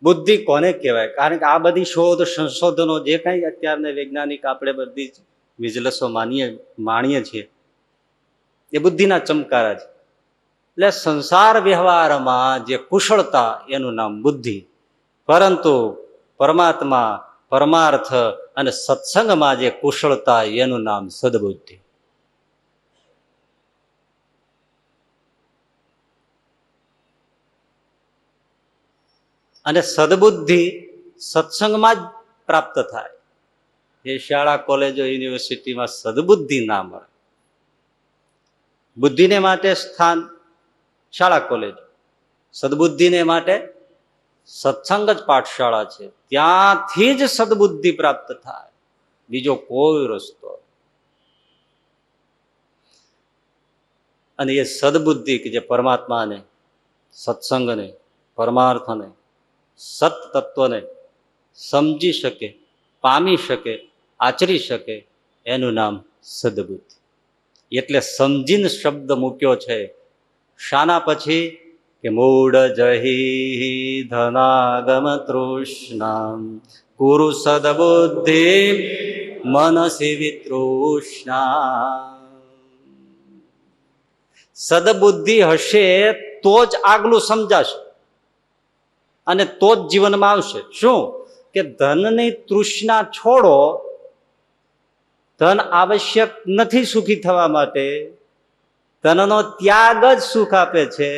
બુદ્ધિ કોને કહેવાય? કારણ કે આ બધી શોધ સંશોધનો જે કંઈ અત્યારના વૈજ્ઞાનિક આપણે બધી વિજલસો માણીએ છીએ એ બુદ્ધિના ચમકારા છે. એટલે સંસાર વ્યવહારમાં જે કુશળતા એનું નામ બુદ્ધિ, પરંતુ પરમાત્મા, પરમાર્થ અને સત્સંગમાં જે કુશળતા એનું નામ સદબુદ્ધિ. અને સદબુદ્ધિ સત્સંગમાં જ પ્રાપ્ત થાય. એ શાળા કોલેજો યુનિવર્સિટીમાં સદબુદ્ધિ ના મળે. બુદ્ધિને માટે સ્થાન શાળા કોલેજ, સદબુદ્ધિને માટે સત્સંગ જ પાઠશાળા છે. ત્યાંથી જ સદબુદ્ધિ પ્રાપ્ત થાય, બીજો કોઈ રસ્તો. અને એ સદબુદ્ધિ કે જે પરમાત્માને, સત્સંગને, પરમાર્થને, સત તત્વને સમજી શકે, પામી શકે, આચરી શકે, એનું નામ સદબુદ્ધિ. એટલે સમજીને શબ્દ મૂક્યો છે. શાના પછી? કે મૂળ જહી ધનાગમ તૃષ્ણા કુરુ સદબુદ્ધિ મનસી વિતૃષ્ણા. સદબુદ્ધિ હશે તો જ આગલું સમજાશે અને તો જ જીવનમાં આવશે. શું? કે ધનની તૃષ્ણા છોડો. ધન આવશ્યક નથી સુખી થવા માટે. ધનનો ત્યાગ જ સુખ આપે છે.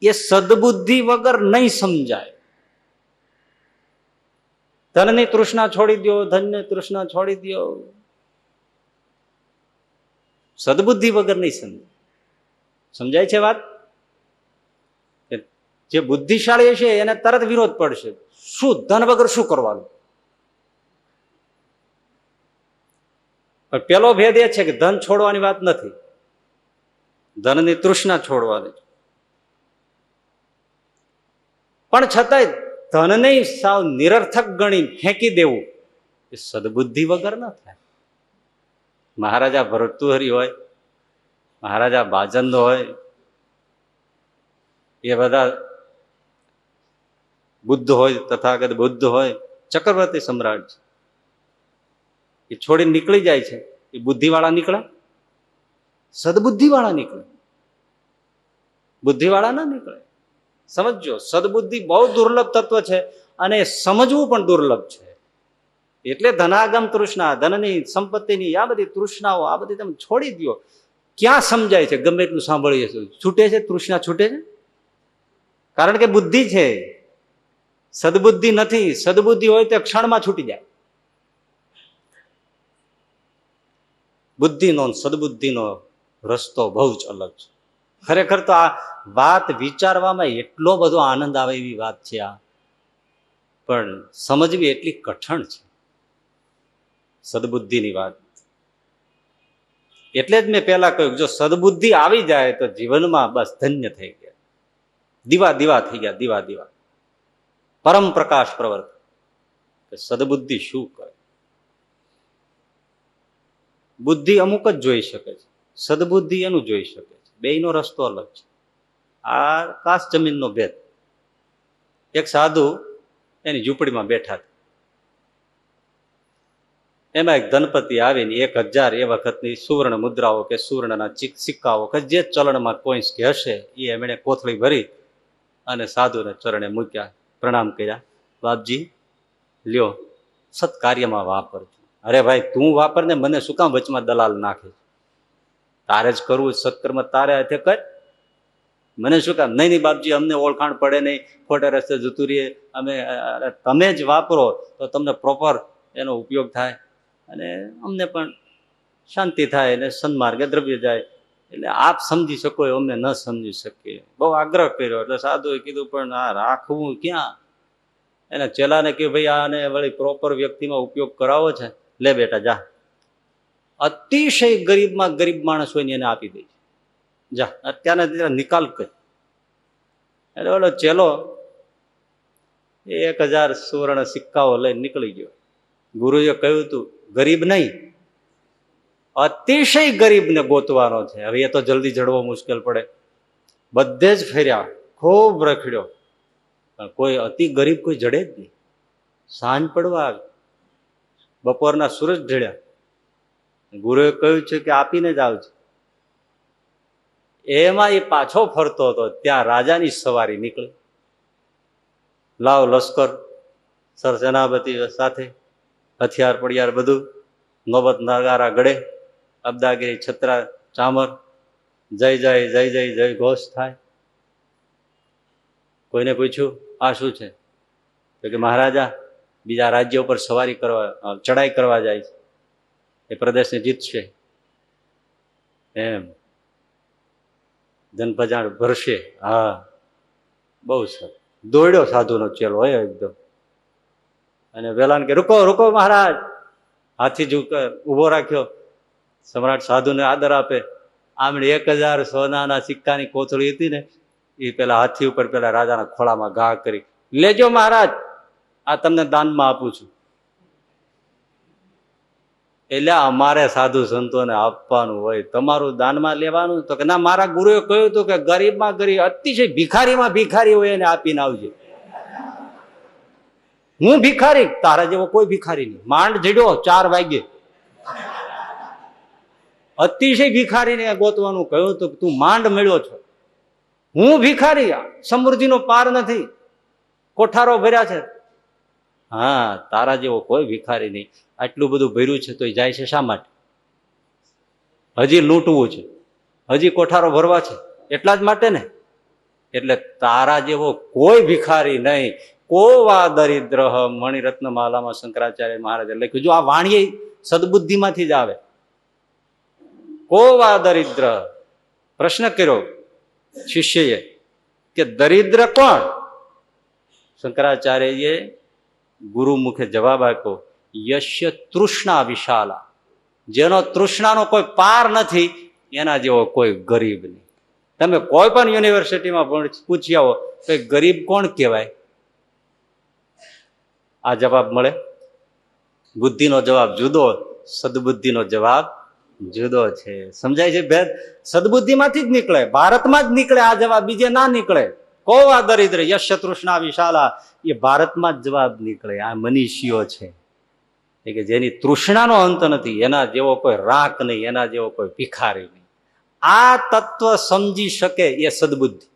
એ સદબુદ્ધિ વગર નહીં સમજાય. ધનની તૃષ્ણા છોડી દો, ધનની તૃષ્ણા છોડી દો, સદબુદ્ધિ વગર નહીં સમજાય. સમજાય છે વાત? જે બુદ્ધિશાળી છે એને તરત વિરોધ પડશે. શું ધન વગર શું કરવાનું? પણ પેલો ભેદ એ છે કે ધન છોડવાની વાત નથી, ધનની તૃષ્ણા છોડવાની. પણ છતાંય ધનને સાવ નિરર્થક ગણી ફેંકી દેવું એ સદબુદ્ધિ વગર ન થાય. મહારાજા ભર્તૃહરિ હોય, મહારાજા બાજંદ હોય, એ બધા બુદ્ધ હોય, તથાગત બુદ્ધ હોય, ચક્રવર્તી સમ્રાટ છે, એ છોડીને નીકળી જાય છે. એ બુદ્ધિવાળા નીકળે? સદબુદ્ધિવાળા નીકળે, બુદ્ધિવાળા ના નીકળે. સમજો, સદબુદ્ધિ બહુ દુર્લભ તત્વ છે અને સમજવું પણ દુર્લભ છે. એટલે ધનાગમ તૃષ્ણા, ધનની, સંપત્તિની આ બધી તૃષ્ણાઓ, આ બધી તમે છોડી દો. ક્યાં સમજાય છે? ગમે એટલું સાંભળીએ છીએ, છૂટે છે? તૃષ્ણા છૂટે છે? કારણ કે બુદ્ધિ છે, સદબુદ્ધિ નથી. સદબુદ્ધિ હોય તો ક્ષણમાં છૂટી જાય. બુદ્ધિનો સદબુદ્ધિનો રસ્તો બહુ જ અલગ છે. ખરેખર તો આ વાત વિચારવામાં એટલો બધો આનંદ આવે એવી વાત છે આ, પણ સમજવી એટલી કઠણ છે સદબુદ્ધિની વાત. એટલે જ મેં પહેલા કહ્યું, જો સદબુદ્ધિ આવી જાય તો જીવનમાં બસ ધન્ય થઈ ગયા, દીવા દીવા થઈ ગયા, દીવા દીવા, પરમ પ્રકાશ પ્રવર્ત. સદબુદ્ધિ શું કરે? બુદ્ધિ અમુક જ જોઈ શકે છે, સદબુદ્ધિ એનું જોઈ શકે છે. બેયનો રસ્તો અલગ છે. આ કાશ જમીનનો ભેદ. એક સાધુ એની ઝૂંપડીમાં બેઠા હતા. એમાં એક ધનપતિ આવીને 1000 એ વખતની સુવર્ણ મુદ્રાઓ કે સુવર્ણના સિક્કાઓ કે જે ચલણમાં કોઈન્સ કે હશે એ એમણે કોથળી ભરી અને સાધુને ચરણે મૂક્યા, પ્રણામ કર્યા. બાપજી લ્યો, સત્કાર્યમાં વાપરજો. અરે ભાઈ, તું વાપર ને, મને શું કામ વચમાં દલાલ નાખે? તારે જ કરવું સત્કર્મ, તારે હાથે કર, મને શું કામ? નહીં નહીં બાપજી, અમને ઓળખાણ પડે નહીં, ખોટા રસ્તે જતું રહીએ અમે. તમે જ વાપરો તો તમને પ્રોપર એનો ઉપયોગ થાય અને અમને પણ શાંતિ થાય અને સન્માર્ગે દ્રવ્ય જાય. એટલે આપ સમજી શકો, અમને ન સમજી શકીએ. બહુ આગ્રહ કર્યો. એટલે સાધુએ કીધું, પણ આ રાખવું ક્યાં? એને ચેલાને કહ્યું, ભાઈ આને વળી પ્રોપર વ્યક્તિમાં ઉપયોગ કરાવો છે, લે બેટા જા. અતિશય ગરીબમાં ગરીબ માણસ હોય ને એને આપી દે, જા અત્યારના નિકાલ કર. એટલે ઓલો ચેલો 1000 સુવર્ણ સિક્કાઓ લઈને નીકળી ગયો. ગુરુએ કહ્યું હતું, ગરીબ નહીં, અતિશય ગરીબને ગોતવાનો છે. હવે એ તો જલ્દી જડવો મુશ્કેલ પડે. બધે જ ફેર્યા, ખૂબ રખડ્યો, પણ કોઈ અતિ ગરીબ કોઈ જડે જ નહીં. સાંજ પડવા આવે, બપોરના સૂરજ ઢળ્યા, ગુરુએ કહ્યું છે કે આપીને જ આવજો. એમાં એ પાછો ફરતો હતો, ત્યાં રાજાની સવારી નીકળી. લાવ લશ્કર, સરસેનાપતિ સાથે, હથિયાર પડિયાર બધું, નોબત નગારા ગળે, અબદાગીરી છત્રા ચામર, જય જય જય જય જય ઘોષ થાય. કોઈને પૂછ્યું આ શું છે? તો કે મહારાજા બીજા રાજ્ય ઉપર સવારી કરવા, ચડાઈ કરવા જાય છે, એ પ્રદેશને જીતશે એમ, ધનપજાણ ભરશે. હા, બહુ સરસ. દોડ્યો સાધુનો ચેલો હોય એકદમ, અને વેલાને કે રૂકો રૂકો મહારાજ. હાથી જ ઉભો રાખ્યો. સમ્રાટ સાધુને આદર આપે. આમણે 1000 સોનાના સિક્કાની કોથળી હતી ને, એ પેલા હાથી ઉપર પેલા રાજાના ખોળામાં ઘા કરી, લેજો મહારાજ, આ તમને દાનમાં આપું છું. એટલે અમારે સાધુ સંતોને આપવાનું હોય, તમારું દાનમાં લેવાનું? તો કે ના, મારા ગુરુએ કહ્યું હતું કે ગરીબમાં ગરીબ, અતિશય ભિખારીમાં ભિખારી હોય એને આપીને આવજે. હું ભિખારી? તારા જેવો કોઈ ભિખારી નહીં. માંડ જડ્યો 4 વાગે. અતિશય ભિખારીને ગોતવાનું કહ્યું તો તું માંડ મળ્યો છો. હું ભિખારી? સમૃદ્ધિનો પાર નથી, કોઠારો ભર્યા છે. હા, તારા જેવો કોઈ ભિખારી નહીં. આટલું બધું ભર્યું છે તો એ જાય છે શા માટે? હજી લૂંટવું છે, હજી કોઠારો ભરવા છે, એટલા જ માટે ને. એટલે તારા જેવો કોઈ ભિખારી નહીં. કો વા દરિદ્ર, મણિરત્ન માલામાં શંકરાચાર્ય મહારાજે લખ્યું. જો આ વાણીએ સદબુદ્ધિમાંથી જ આવે. કો વા દરિદ્ર. પ્રશ્ન કર્યો શિષ્યએ કે દરિદ્ર કોણ? શંકરાચાર્યએ ગુરુ મુખે જવાબ આપ્યો, યશ્ય તૃષ્ણા વિશાલા. જેનો તૃષ્ણાનો કોઈ પાર નથી, એના જેવો કોઈ ગરીબ નહીં. તમે કોઈ પણ યુનિવર્સિટીમાં પૂછી આવો તો ગરીબ કોણ કહેવાય? આ જવાબ મળે. બુદ્ધિનો જવાબ જુદો, સદબુદ્ધિનો જવાબ જુદો છે. સમજાય છે ભેદ? સદબુદ્ધિમાંથી જ નીકળે, ભારતમાં જ નીકળે આ જવાબ, બીજે ના નીકળે. કો આ દરિદ્ર યશ તૃષ્ણા વિશાલા, એ ભારતમાં જ જવાબ નીકળે. આ મનીષીઓ છે કે જેની તૃષ્ણાનો અંત નથી, એના જેવો કોઈ રાખ નહીં, એના જેવો કોઈ ભિખારી નહીં. આ તત્વ સમજી શકે એ સદબુદ્ધિ.